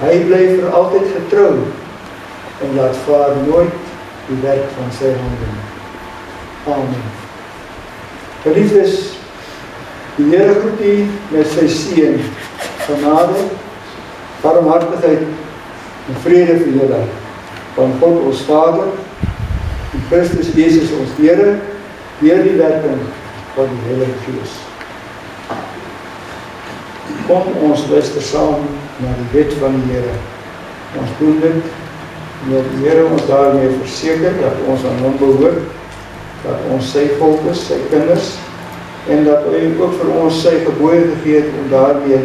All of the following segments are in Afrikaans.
Hy bly vir altyd getrou en laat vaar nooit die werk van sy hande nie. Amen. Geliefdes, die Here groet u met sy seën, genade, barmhartigheid en vrede vir julle van God ons Vader en Christus Jesus ons Here, deur die werking van die Heilige Gees. Kom ons luister saam na die wet van die Here. Ons doen dit omdat die Here ons daarmee verseker dat ons aan hom behoort, dat ons sy volk is, sy kinders, en dat hy ook vir ons sy gebooie gegee het om daarmee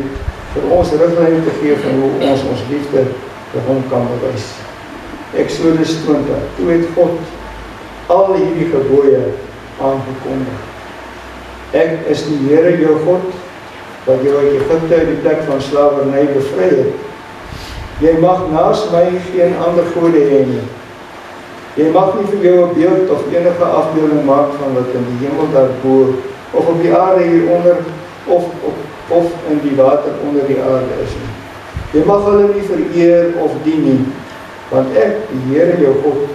vir ons riglyne te gee van hoe ons liefde vir hom kan bewys. Exodus 20, toe het God al hierdie gebooie aangekondig. Ek is die Here jou God, wat jou uit Egipte uit die plek van slawerny bevry het. Jy mag naas my geen ander gode hê nie. Jy mag nie vir jou 'n beeld of enige afbeelding maak van wat in die hemel daarbo, of op die aarde hieronder, of in die water onder die aarde is nie. Jy mag hulle nie vereer of dien nie, want ek, die Here jou God,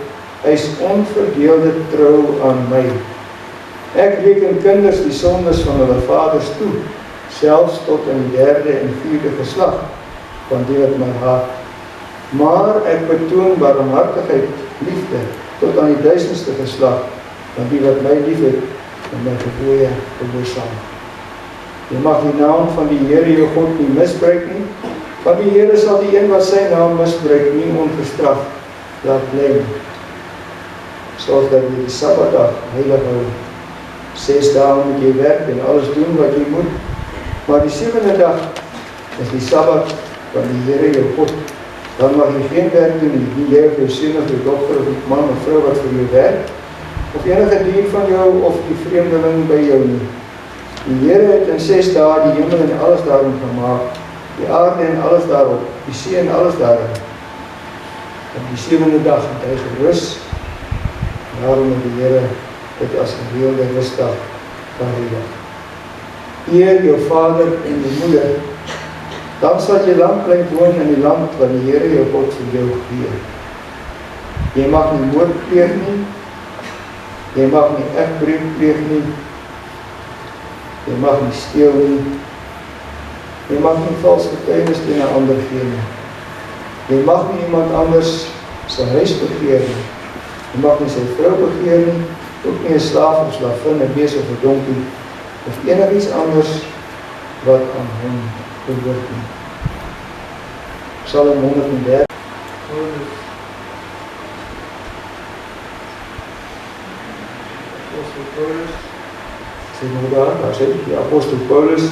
is onverdeelde trou aan my. Ek reken kinders die sondes van hulle vaders toe, selfs tot in die 3de en 4de geslag van die wat my haat. Maar ek betoon barmhartigheid, liefde, tot aan die 1000ste geslag van die wat my liefhet en my gebooie gehoorsaam. Jy mag die naam van die Here jou God nie misbruik nie, want die Here sal die een wat sy naam misbruik nie ongestraf laat bly nie. Sorg dat jy die Sabbatdag heilig hou. 6 dae moet jy werk en alles doen wat jy moet, maar die 7de dag is die Sabbat van die Here jou God. Dan mag jy geen werk doen nie, nie jy of jou seun of jou dogter of man of vrou wat vir jou werk, of enige dier van jou of die vreemdeling by jou nie. Die Here het in 6 dae die hemel en alles daarin gemaak, die aarde en alles daarop, die see en alles daarin. Op die 7de dag het hy gerus, daarom het die Here dit as gereelde rustdag geheilig. Eer jou vader en jou moeder, dan sal jy lang bly woon in die land wat die Here jou God vir jou gee. Jy mag nie moord pleeg nie, jy mag nie egbreek pleeg nie, jy mag nie steel nie, jy mag nie vals getuienis teen 'n ander gee nie, jy mag nie iemand anders sy huis begeer nie, jy mag nie sy vrou begeer nie, ook nie 'n slaaf of slavin, 'n bees of 'n donkie, of enigiets anders wat aan hom behoort nie. Psalm 130. Apostel Paulus sê nou daar sê die Apostel Paulus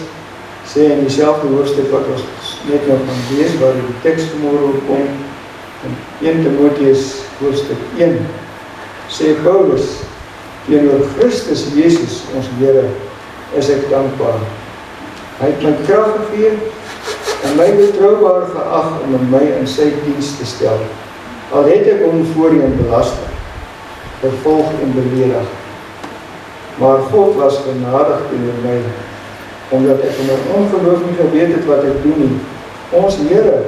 sê in dieselfde hoofstuk wat ons net nou gaan lees, waar die teks vanmôre kom, in 1 Timoteus hoofstuk 1, sê Paulus, teenoor Christus Jesus, ons Here, is ek dankbaar. Hy het my krag gegee en my betroubaar geag om my in sy diens te stel. Al het ek hom voorheen belasting, vervolg en beledig. Maar God was genadig teenoor my, omdat ek in my ongeloof nie geweet het wat ek doen nie. Ons Here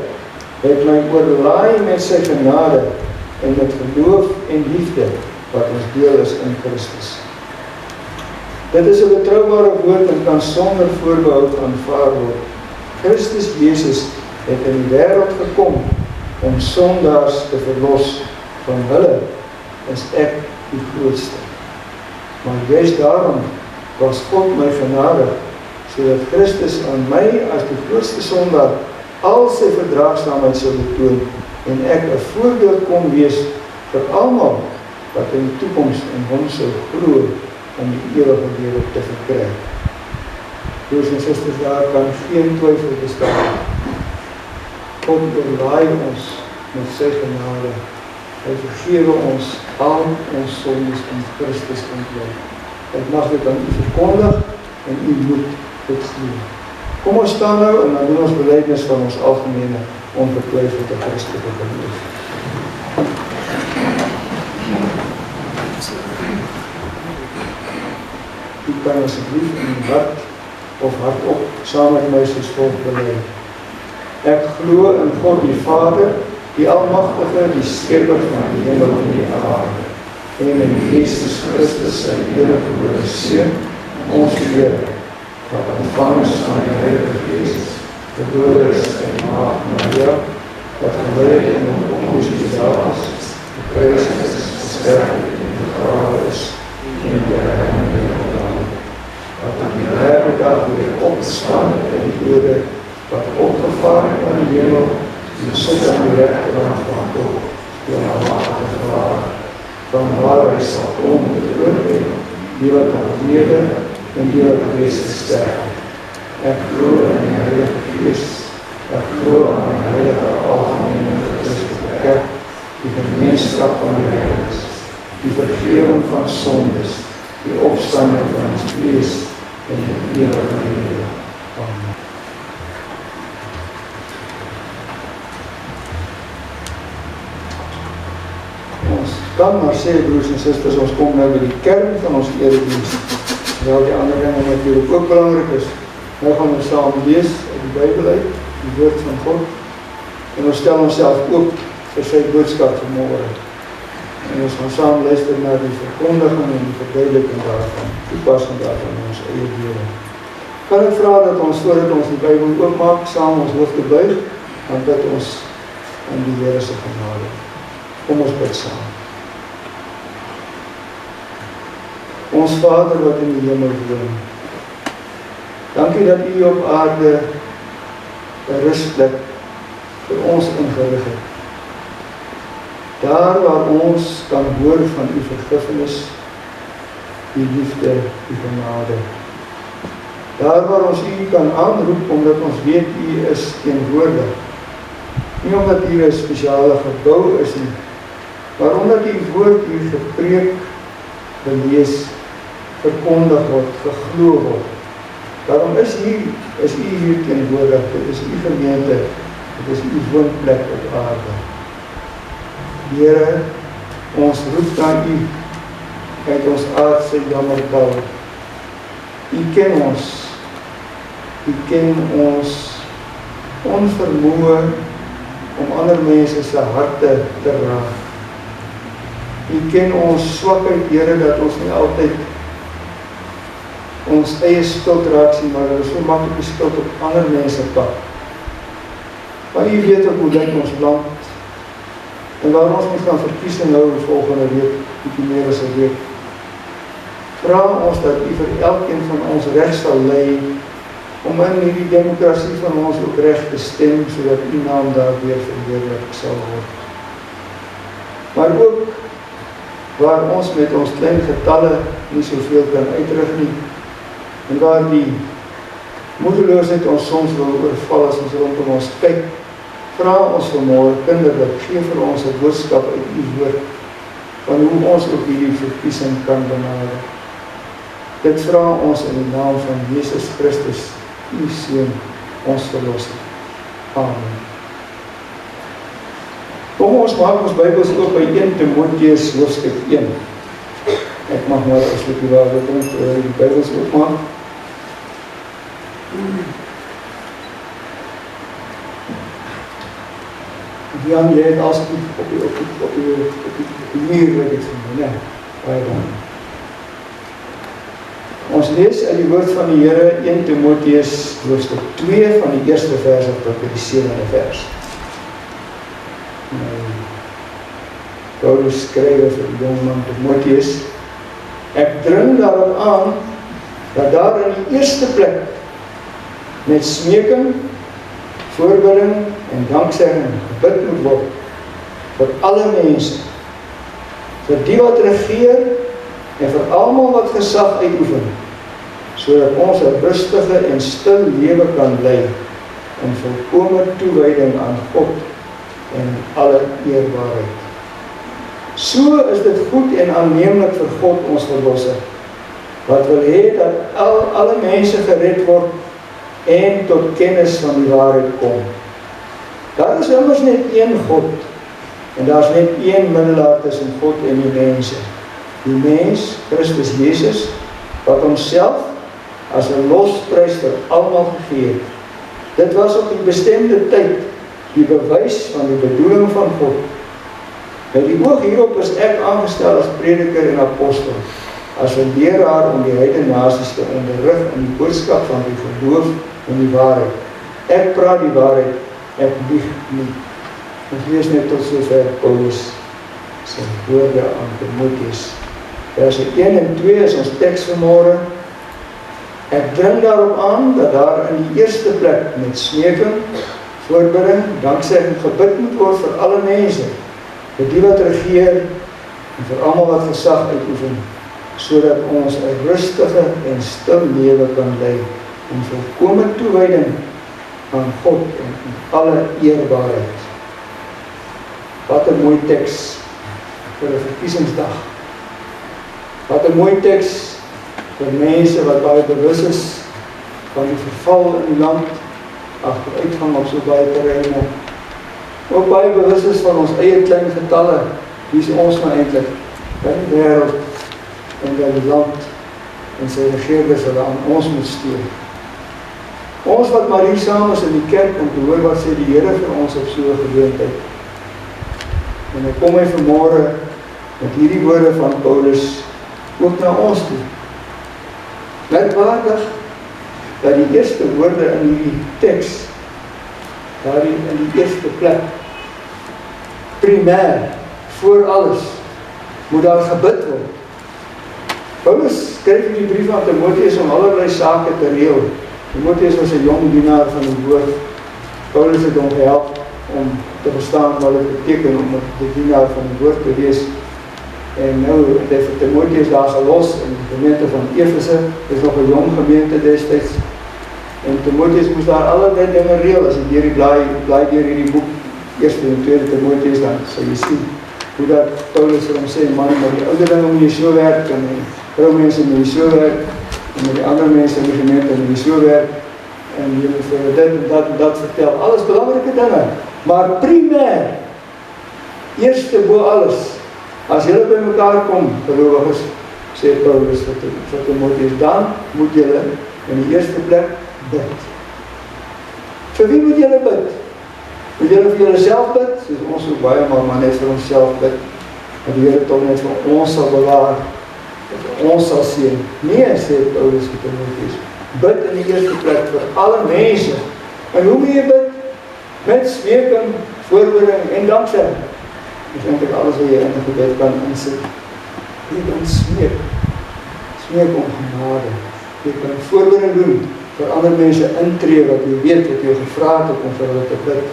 het my oorlaai met sy genade en met geloof en liefde wat ons deel is in Christus. Dit is 'n betroubare woord en kan sonder voorbehoud aanvaar word. Christus Jesus het in die wêreld gekom om sondaars te verlos. Van hulle is ek die grootste. Maar juist daarom was God my genadig, sodat Christus aan my as die grootste sondaar al sy verdraagsaamheid sou betoon en ek 'n voorbeeld kon wees vir almal wat in die toekoms in hom sou glo om die ewige lewe te verkry. Broers en susters, daar kan geen twyfel bestaan. God oorlaai ons met sy genade. Hy vergewe ons al ons sondes in Christus ontleed. Ek mag dit aan u verkondig en u moet dit glo. Kom ons staan nou en dan doen ons belydenis van ons algemene onbetwyfelde Christelike geloof. U kan asseblief in uw hart of hardop saam met my soos volg bely. Ek glo in God die Vader, die Almagtige, die Skepper van die hemel en die aarde, en in Jesus Christus, sy eniggebore Seun, ons Here, wat ontvang is van die Heilige Gees, gebore is in Maagd Maria, wat gelei en op ons Pilatus, gekruis is, gesterf en begrawe is, en die hemel opgaan, wat aan die derde dag weer opgestaan in die dode, wat opgevaar in die hemel, die sit aan die regterhand van God, die almagtige Vader, van waar hy sal kom met die oordeel, die wat aanlede en die wat gees sterf. Ek glo in die Heilige Gees, ek glo aan die heilige algemene Christelike kerk, die gemeenskap van die heiliges, die vergewing van sondes, die opstanding van die vlees en die ewige lewe. Amen. Ons kan maar sê, broers en susters, ons kom nou by die kern van ons erediens. Terwyl die ander dinge natuurlijk ook belangrik is. Nou gaan ons saam lees uit die Bybel uit, die woord van God. En ons stel onsself oop vir sy boodskap vanmôre. En ons gaan saam luister na die verkondiging en die verduideliking daarvan, toepassing daarvan in ons eie lewe. Kan ek vra dat ons, voordat ons die Bybel oopmaak, saam ons hoofde buig, dan bid ons in die Here se genade. Kom ons bid saam. Ons Vader wat in die hemel woon, dankie dat U op aarde 'n rusplek vir ons ingerig het. Daar waar ons kan hoor van U vergifnis, U liefde, U genade. Daar waar ons U kan aanroep omdat ons weet U is teenwoordig. Nie omdat U 'n spesiale gebou is nie, maar omdat U woord, U gepreek, gelees, verkondig word, geglo word. Daarom is U hier teenwoordig, dit is U gemeente, dit is U woonplek op aarde. Here, ons roep na U uit ons aardse jammertal. U ken ons onvermoë om ander mense se harte te raak. U ken ons swakheid, Here, dat ons nie altyd ons eie skuld raak sien, maar dat ons so maklik die skuld op ander mense pak. Maar U weet ook hoe lyk ons land, en waar ons moet gaan verkiesing hou volgende week, bietjie meer as 'n week. Vra ons dat U vir elkeen van ons reg sal lei, om in hierdie demokrasie van ons ook reg te stem, sodat U naam daardeur verheerlik sal word. Maar ook waar ons met ons klein getalle nie soveel kan uitrig nie, en waar die moedeloosheid ons soms wil oorval as ons rondom ons kyk, vra ons vanmôre kinderlik, gee vir ons 'n boodskap uit U woord, van hoe ons ook hierdie verkiesing kan benader. Dit vra ons in die naam van Jesus Christus, U Seun, ons Verlosser. Amen. Kom ons maak ons Bybels oop by 1 Timoteus hoofstuk 1. Ek mag maar as ek die Bybels oopmaak. Jan, jy het asseblief op die muur wat ek vind, nee, baie dankie. Ons lees uit die woord van die Here 1 Timoteus hoofstuk 2 van die eerste vers tot by die 7de vers. Paulus skryf vir die jongman Timoteus: Ek dring daarop aan dat daar in die eerste plek met smeking, voorbidding en danksegging gebid moet word vir alle mense, vir die wat regeer en vir almal wat gesag uitoefen, sodat ons 'n rustige en stil lewe kan lei in volkome toewyding aan God en alle eerbaarheid. So is dit goed en aanneemlik vir God ons Verlosser, wat wil hê dat alle mense gered word en tot kennis van die waarheid kom. Daar is immers net een God, en daar is net een middelaar tussen God en die mense, die mens, Christus Jesus, wat homself as 'n losprys vir almal gegee het, Dit was op die bestemde tyd, die bewys van die bedoeling van God. Met die oog hierop is ek aangestel as prediker en apostel, as 'n leraar om die heidene nasies te onderrig in die boodskap van die geloof en die waarheid. Ek praat die waarheid, ek lieg nie. Ons lees net tot sover Paulus sy woorde aan Timoteus. Verse 1 en 2 is ons teks vanmôre. Ek dring daarop aan dat daar in die eerste plek met smeking, voorbidding, danksegging gebid moet word vir alle mense, vir die wat regeer en vir almal wat gesag uitoefen, sodat ons 'n rustige en stil lewe kan lei, om volkome toewyding aan God en in alle eerbaarheid. Wat 'n mooi teks vir 'n verkiesingsdag. Wat 'n mooi teks vir mense wat baie bewus is van die verval in die land, agteruitgang op so baie terreine, ook baie bewus is van ons eie klein getalle. Wie is ons nou eintlik? In die wêreld en die land en sy regerders hulle aan ons moet steun. Ons wat maar hier saam is in die kerk om te hoor wat sê die Here vir ons op so 'n geleentheid. En ek kom vanmôre met hierdie woorde van Paulus ook na ons toe. Merkwaardig dat die eerste woorde in hierdie teks, daarin in die eerste plek, primêr, voor alles, moet daar gebid word. Paulus skryf in die brief aan Timoteus om allerlei sake te reël. Timoteus was 'n jong dienaar van die woord. Paulus het hom gehelp om te verstaan wat dit beteken om 'n dienaar van die woord te wees. En nou het hy vir Timoteus daar gelos in die gemeente van Efese. Dit is nog 'n jong gemeente destyds. En Timoteus moes daar allerlei dinge reël. As jy deur die blaai deur hierdie boek, eerste en tweede Timoteus, dan sal jy sien hoe dat Paulus vir hom sê, man, maar die oude dinge moet jy so werk, en die vroumense moet jy so werk, en met die ander mense in die gemeente moet jy so werk, en jy moet vir dit en dat vertel. Alles belangrike dinge, maar primêr, eerste bo alles, as julle by mekaar kom, gelowiges, sê Paulus vir Timoteus, dan moet julle in die eerste plek bid. Vir wie moet julle bid? Moet julle vir julle self bid? Soos ons ook baie maar net vir ons self bid. En die Here tog net vir ons sal bewaar, vir ons sal seën. Nee, sê Paulus vir Timoteus, bid in die eerste plek vir alle mense. En hoe moet jy bid? Met smeking, voorbidding en danksegging. Dis eintlik alles wat jy in 'n gebed kan insit. Jy kan smeek om genade. Jy kan voorbidding doen vir ander mense intree wat jy weet wat jy gevra het om vir hulle te bid.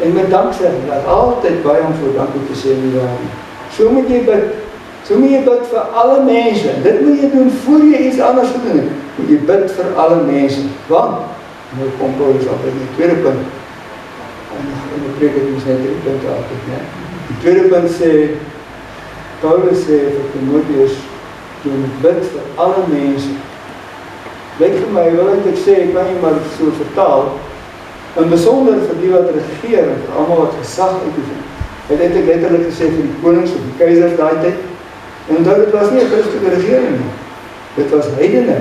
En met danksegging, dat altyd baie om voor dankie te sê in die wêreld. So moet jy bid. So moet jy bid vir alle mense. Dit moet jy doen voor jy iets anders gedoen het. Moet jy bid vir alle mense. Want, nou kom Paulus altyd in die tweede punt. En die preek het ons net 3 punte altyd, ne? Die tweede punt sê, Paulus sê vir Timoteus, jy moet bid vir alle mense. Lyk vir my, wil ek sê, ek kan nie maar so vertaal, in besonder vir die wat regeer en vir almal wat gesag uitoefen. Het eintlik letterlik gesê vir die konings of die keisers daai tyd. En onthou, dit was nie 'n Christelike regering nie. Dit was heidene.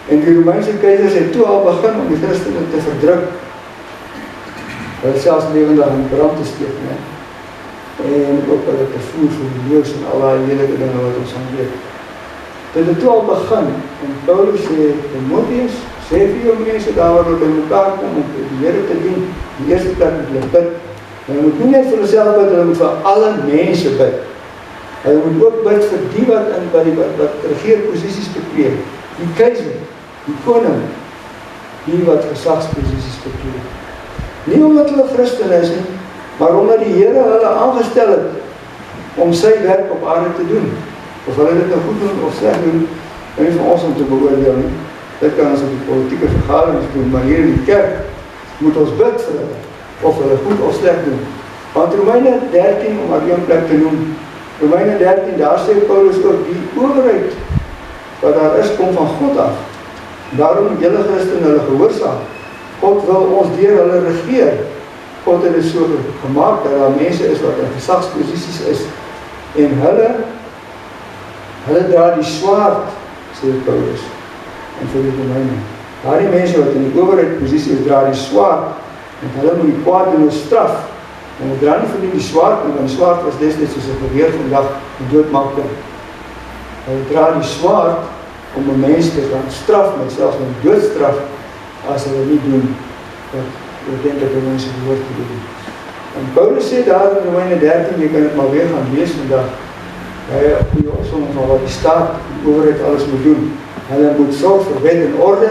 En die Romeinse keisers het toe al begin om die Christene te verdruk. Hulle selfs lewendig in brand te steek, né? En ook hulle te voer vir die leeu's en al daai lelike dinge wat ons aan weet. Dit het toe al begin. En Paulus sê, Timoteus, sê vir jou mense daar waar hulle by mekaar kom om die Here te dien, die eerste plek met hulle bid. Hulle moet nie net vir hulle self bid, hulle moet vir alle mense bid. Hulle moet ook bid vir die wat regeerposisies bekleed, die keiser, die koning, die wat gesagsposisies bekleed. Nie omdat hulle Christen is nie, maar omdat die Here hulle aangestel het om sy werk op aarde te doen. Of hulle dit nou goed doen of sleg doen, en nie vir ons om te beoordeel nie. Dit kan ons op die politieke vergaderings doen, maar hier in die kerk moet ons bid vir hulle, of hulle goed of sleg doen. Want Romeine 13, om maar een plek te noem, Romeine 13, daar sê Paulus ook, die owerheid wat daar is, kom van God af. Daarom moet julle Christen hulle gehoorsaam. God wil ons deur hulle regeer. God het dit so gemaak, dat daar mense is wat in gesagsposisies is, en hulle dra die swaard, sê Paulus, en vir die Romeine. Daardie mense wat in die owerheidsposisie is, dra die swaard, en hulle moet die kwaaddoener straf. En hulle dra nie vir die swaard nie, want die swaard was destyds soos 'n geweer vandag, die doodmaak ding. Hulle dra die swaard om 'n mens te gaan straf, met selfs met doodstraf, as hulle nie doen wat oordentlike mense behoort te doen. En Paulus sê daar in Romeine 13, jy kan dit maar weer gaan lees vandag, hy goeie opsomming van wat die staat, die owerheid alles moet doen. Hulle moet sorg vir wet en orde,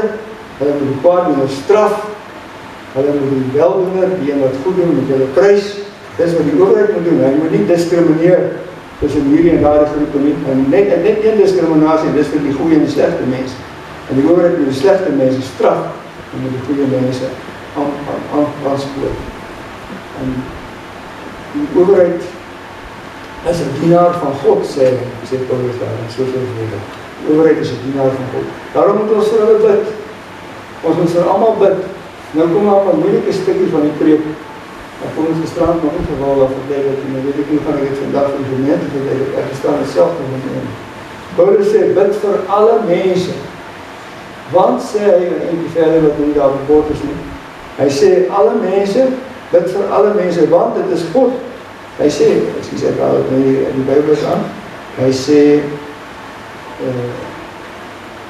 hulle moet die kwaaddoener straf, hulle moet die weldoener, die een wat goed doen, met hulle prys. Dis wat die owerheid moet doen. Hy moet nie diskrimineer tussen hierdie en daardie groepe nie. En net een diskriminasie, dis vir die goeie en die slegte mense. En die owerheid moet die slegte mense straf, en moet die goeie mense aanspoor. En die owerheid is 'n dienaar van God, sê Paulus daar, en soveel woorde. Die owerheid is 'n dienaar van God. Daarom moet ons vir hulle bid. Ons moet vir almal bid. Nou kom maar 'n moeilike stukkie van die preek. Ek kom ons gisterand nog nie geweldig verduidelik, en weet ek nie gaan ek dit vandag in die gemeente verduidelik, ek staan dit self nog in. Paulus sê, bid vir alle mense. Want sê hy, en die verder wat nie daar beport is nie, hy sê, alle mense, bid vir alle mense, want dit is God. Hy sê, ek haal het nie in die Bybel aan, hy sê,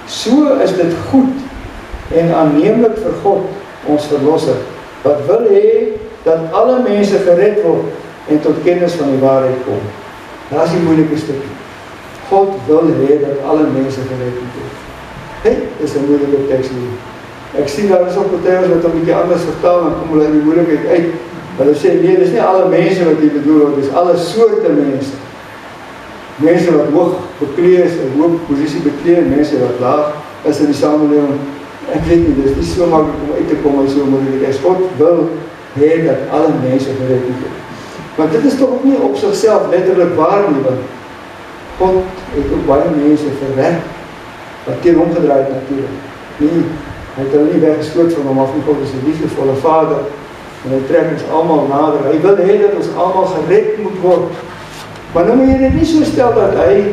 so is dit goed en aanneemlik vir God, ons verlosser, wat wil hê dat alle mense gered word en tot kennis van die waarheid kom. Daar is die moeilike stukkie. God wil hê dat alle mense gered word. Dit is 'n moeilike teks hier. Ek sien daar is ook partyers wat 'n bietjie anders vertaal en kom hulle in die moeilikheid uit. Hulle sê nee, dis nie alle mense wat hier bedoel word, dis alle soorte mense. Mense wat hoog beklee is, 'n hoë posisie beklee, mense wat laag is in die samelewing. Ek weet nie, dis nie so maklik om uit te kom uit so 'n moeilikheid. God wil hê dat alle mense gered word. Maar dit is toch ook nie op sigself letterlik waar nie, want God het ook baie mense verwek wat teen hom gedraai het natuurlijk. Nee, hy het hulle nie weggestoot van hom af nie. God is 'n liefdevolle Vader en hy trek ons almal nader. Hy wil hê dat ons almal gered moet word. Maar nou moet jy dit nie so stel dat hy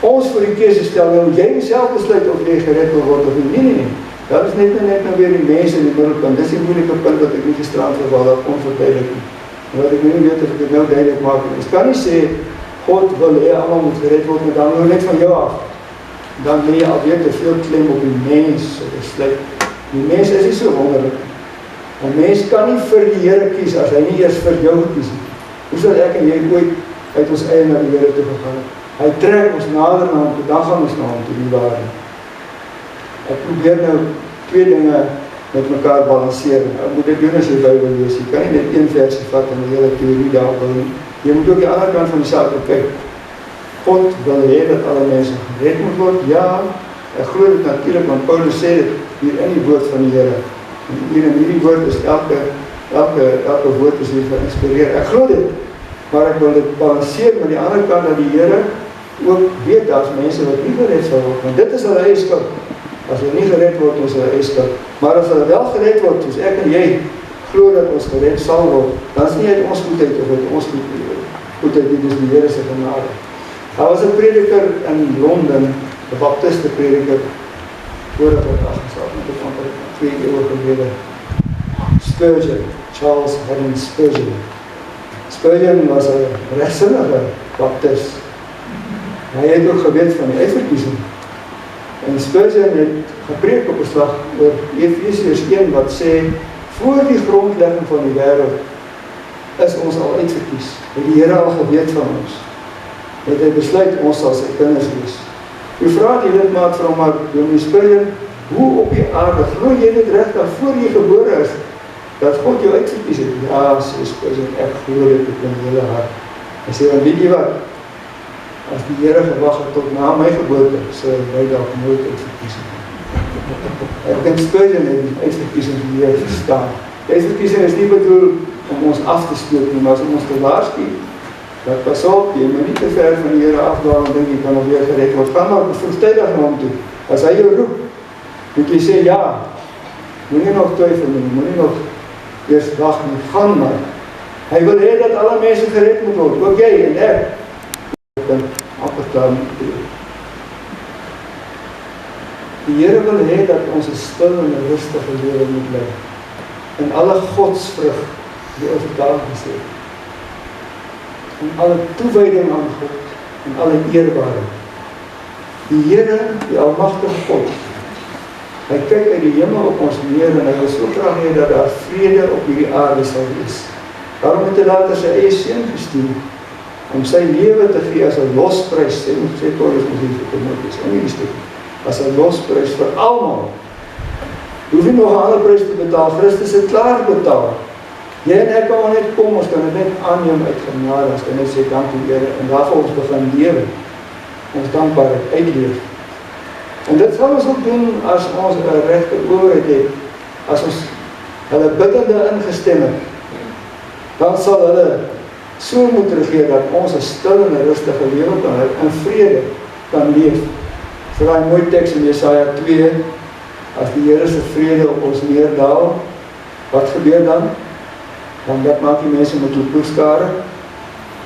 ons vir die keuse stel, nou moet jy self besluit of jy gered wil word of nie. Nee. Dat is net nou weer die mense in die middelpunt. Dis die moeilike punt wat ek nie gisterand verwal onverduidelik nie. En wat ek nie weet of ek dit nou duidelik maak. Ek kan nie sê, God wil hê almal moet gered word, maar dan nou net van jou af. Dan lê jy alweer te veel klem op die mens. Die mens is nie so wonderlik. 'n Mens kan nie vir die Here kies as hy nie eers vir jou gekies het. Hoe sal ek en jy ooit uit ons eie na die Here toe gegaan? Hy trek ons nader na hom, dan gaan ons na hom toe, die waarheid. Ek probeer nou twee dinge met mekaar balanseer. Ek moet dit doen as jy Bybel lees. Jy kan nie net een versie vat en die hele teorie daar wil nie. Jy moet ook die ander kant van die saak kyk. God wil hê dat alle mense gered moet word. Ja, ek glo dit natuurlik, want Paulus sê dit hier in die woord van die Here. En hier in hierdie woord is elke woord is hier geïnspireer. Ek glo dit, maar ek wil dit balanseer met die ander kant dat die Here ook weet daar's mense wat nie gered sal word. Want dit is hulle eie skuld. As hulle nie gered word, ons hulle eie skuld. Maar as hulle wel gered word, soos ek en jy glo dat ons gered sal word, dan is nie uit ons goedheid of uit ons goedheid, dit is die Here se genade. Daar was 'n prediker in Londen, 'n baptiste prediker, voordat ek afgeslaap het van 2 eeue gelede. Spurgeon, Charles Haddon Spurgeon. Spurgeon was 'n regsinnige baptist. Hy het ook geweet van die uitverkiesing. En Spurgeon het gepreek op 'n slag oor Efesiërs 1 wat sê, voor die grondlegging van die wêreld is ons al uitverkies. Het die Here al geweet van ons. Het hy besluit ons sal sy kinders wees. U vra die lidmaat van hom, maar Dominee Spurgeon, hoe op die aarde glo jy dit reg dat voor jy gebore is dat God jou uitverkies het? Ja, sê Spurgeon, ek glo dit met my hele hart. Hy sê, dan weet jy wat? As die Here gewag het tot na my geboorte, sou hy dalk nooit uitverkies het. Ek dink Spurgeon het die uitverkiesing die Here verstaan. Die uitverkiesing is nie bedoel om ons af te stoot nie, maar om ons te waarsku. Dat pas op, jy moet nie te ver van die Here afdwaal en dink jy kan alweer gered word. Gaan maar vroegtydig na hom toe. As hy jou roep, moet jy sê ja. Moenie nog twyfel nie, moenie nog eers wag nie, gaan maar. Hy wil hê dat alle mense gered moet word, ook jy en ek. Ek kan amper klaar met die Die Here wil hê dat ons 'n stil en 'n rustige lewe moet lei. In alle godsvrug, die ou vertaling gesê, in alle toewyding aan God, en alle eerbaarheid. Die Here, die almagtige God, hy kyk uit die hemel op ons neer en hy wil so graag hê dat daar vrede op hierdie aarde sal wees. Daarom het hy later sy eie seun gestuur om sy lewe te gee as 'n losprys, sê Paulus in Timoteus, in hierdie stuk, as 'n losprys vir almal. Hoef nie nog 'n ander prys te betaal, Christus het klaar betaal. Jy en ek kan net kom, ons kan dit net aanneem uit genade, ons kan net sê dankie Here, en daarvoor ons begin lewe, ons dankbaarheid uitleef. En dit sal ons ook doen as ons 'n regte oorheid het, as ons hulle biddende ingestem het, dan sal hulle so moet regeer dat ons 'n stil en 'n rustige lewe kan hê, in vrede kan leef. So daai mooi teks in Jesaja 2, as die Here se vrede op ons neerdaal, wat gebeur dan? Dan wat maak die mense met hulle ploegskare?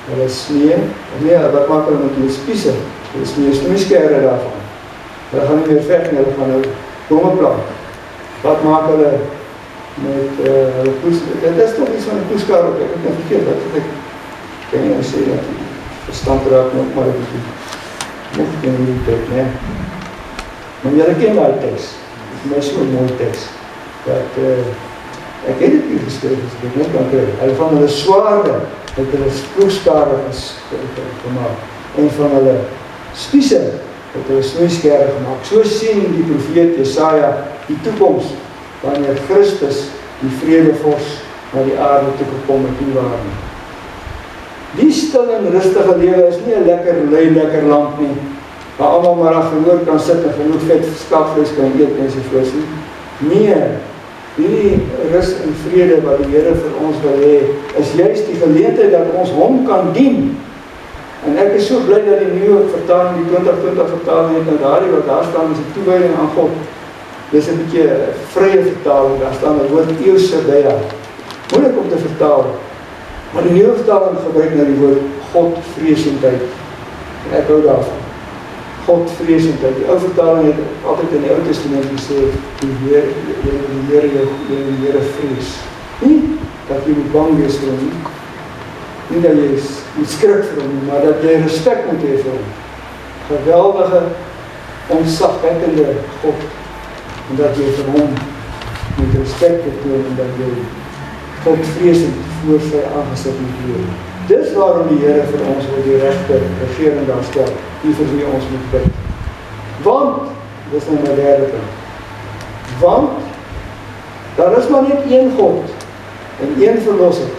Hulle smee, nee, wat maak hulle met hulle spiese? Hulle smee snoeiskere daarvan. Hulle gaan nie meer veg nie, hulle gaan nou bome plant. Wat maak hulle met hulle ploegskare? Dit is toch iets van die ploegskare ook, ek het nie verkeerd, dat ek kan nie sê dat die verstand raak nog maar een beetje mocht in die tyd, nee. Maar julle ken die teks, vir my so'n mooi teks, dat ek het dit nie geskryf, as ek dit net kan kry. Hulle van hulle swaarde, het hulle ploegskare gemaakt, en van hulle spiese, het hulle snoeiskere gemaakt. So sien die profeet Jesaja die toekoms, wanneer Christus, die vredevors, na die aarde toegekom het nie waar nie. Die stil en rustige lewe is nie 'n lekker land nie, waar almal maar aan gehoor kan sit en genoeg vet skaapvleis kan eet en sovoorts nie. Nee, hierdie rus en vrede wat die Here vir ons wil hê, is juist die geleentheid dat ons hom kan dien. En ek is so bly dat die nuwe vertaling, die 2020 vertaling het, en daardie wat daar staan is 'n toewyding aan God. Dis 'n bietjie vrye vertaling, daar staan 'n woord eusebia. Moeilik om te vertaal. Maar die nuwe vertaling gebruik nou die woord Godvreesendheid. En ek hou daarvan. Godvreesendheid. Die ou vertaling het altyd in die Ou Testament gesê, die Here vrees. Nie dat jy moet bang wees vir hom nie. Nie dat jy moet skrik vir hom nie, maar dat jy respek moet hê vir hom. Geweldige, ontzagwekkende God. En dat jy vir hom moet respek betoon en dat jy Godvreesend voor sy aangesig moet lewe. Dis waarom die Here vir ons wil die regte regering daar stel, die vir wie ons moet bid. Want, dis nou my derde punt, want, daar is maar net een God, en een verlosser,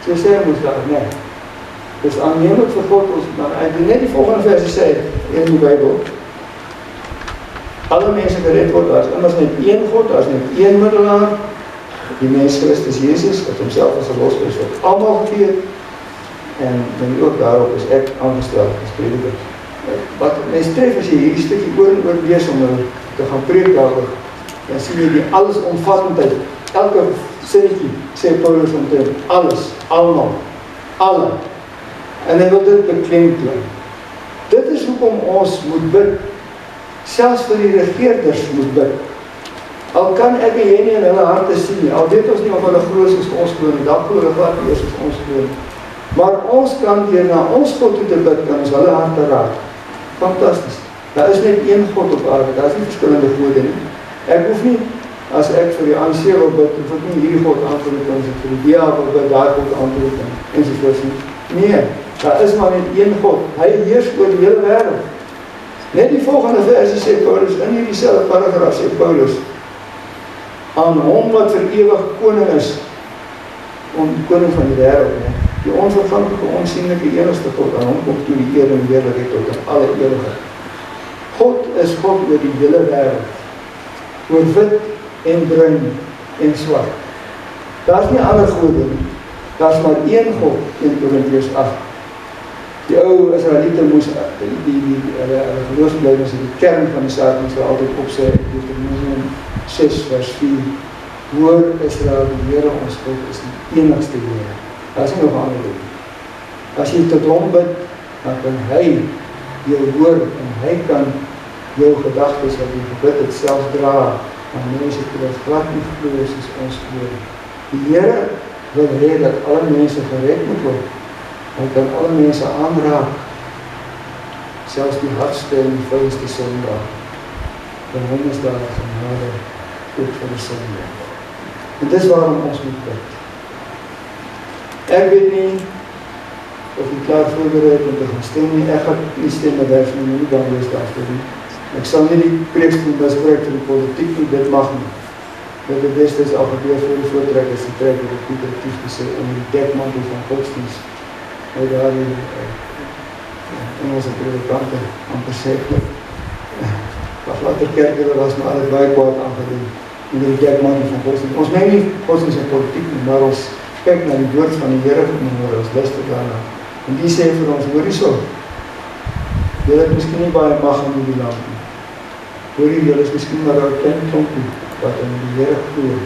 so sê ons daar, nee. Dis aannemelijk vir God, ek doen net die volgende versie sê, in die Bybel, alle mense gered word, daar is immers net een God, daar is net een middelaar, die mens Christus Jesus, wat homself as 'n losprys vir almal gegee het, en ook daarop is ek aangestel as prediker. Wat mens tref as jy hierdie stukkie oor en oor lees om te gaan preek daaroor, dan sien jy die allesomvattendheid, elke sinnetjie sê Paulus omtrent alles, almal, alle, en hy wil dit beklemtoon. Dit is hoekom ons moet bid, selfs vir die regeerders moet bid. Al kan ek en jy nie in hulle harte sien nie, al weet ons nie of hulle glo soos ons glo nie, dan glo hulle wat nie soos ons glo nie. Maar ons kan deur na ons God toe te bid, kan ons hulle harte raak. Fantasties. Daar is net een God op aarde, daar is nie verskillende gode nie. Ek hoef nie, as ek vir die ANC wil bid, hoef ek nie hierdie God aan te roep, as ek vir die DA wil bid, daar God aan te roep, ensovoorts nie. Nee, daar is maar net een God. Hy heers oor die hele wêreld. Net die volgende versie sê Paulus, in hierdie selfde paragraaf sê Paulus, aan hom wat vir ewig koning is, koning van die wêreld, die onverganklike, onsienlike enigste God, aan hom kom toe die eer en heerlikheid tot in alle ewigheid. God is God oor die hele wêreld, oor wit en bruin en swart. Daar is nie ander gode nie, daar is maar een God, 1 Korintiërs 8. Die ou Israeliete moes, hulle geloofsbelijdenis in die kern van die saak moes hulle altyd opsê, Deuteronomium 6 vers 4, hoor Israel, die Here ons God is die enigste Here. Daar is nie nog ander doen. As jy tot hom bid, dan kan hy jou hoor en hy kan jou gedagtes wat jy gebid het selfs dra, aan mense toe wat glad nie glo soos ons glo. Die Here wil hê dat alle mense gered moet word. Hy kan alle mense aanraak, selfs die hardste en die vuilste sondaar. Vir hom is daar genade ook vir die sondaar. En dis waarom ons moet bid. Ek weet nie of jy klaar voorbereid om te gaan stem nie. Ek gaan nie stem met werf nie, nie dan wees daarvoor nie. Ek sal nie die preekstoel misbruik vir die politiek nie, dit mag nie. Dit het destijds al gebeur voor die voortrekkers die trek op die Pietatief gesê om die dekmantel van godsdienst uit daar die Engelse predikante amper sê wat later kerke was maar alles baie kwaad aangedoen in die dekmantel van godsdienst. Ons meen nie godsdienst en politiek nie, maar ons kyk na die woord van die Here vanmôre, ons luister daarna. En die sê vir ons, hoor hierso, julle het miskien nie baie mag in die land nie. Hoor hier, julle is miskien maar een klein klompie wat in die Here glo,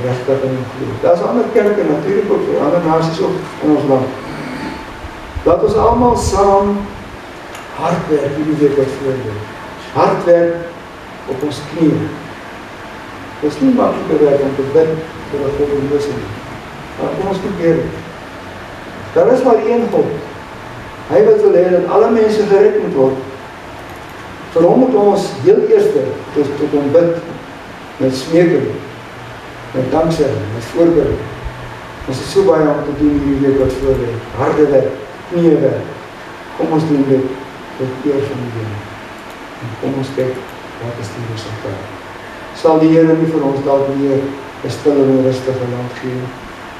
regtig in hom glo. Daar is ander kerke natuurlik ook, vir ander nasies ook in ons land. Laat ons almal saam hard werk hierdie week wat voorlê. Hard werk op ons knieë. Dit is nie maklike werk om te bid vir 'n goddelose nie. Maar kom ons probeer dit. Daar is maar een God. Hy wil hê dat alle mense gered moet word. Vir hom moet ons heel eerste tot hom bid met smeking, met danksegging, met voorbeeld. Ons het so baie om te doen hierdie week wat voor lê. Harde werk, kniewerk. Kom ons doen dit tot eer van die Here. En kom ons kyk wat is die resultaat. Sal die Here nie vir ons dalk weer 'n stille en rustige land gee,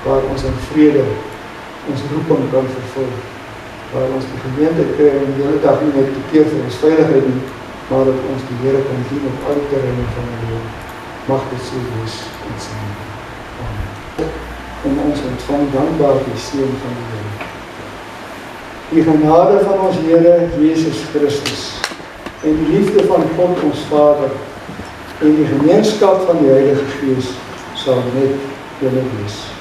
waar ons in vrede ons roeping kan vervul, waar ons die gemeente kry en die hele dag nie net te keer vir ons veiligheid nie, maar dat ons die Here kan dien op alle terreine van die lewe. Mag dit so wees in sy naam. Amen. En ons ontvang dankbaar die seën van die Here. Die genade van ons Here Jesus Christus en die liefde van God ons Vader en die gemeenskap van die Heilige Gees sal met julle wees.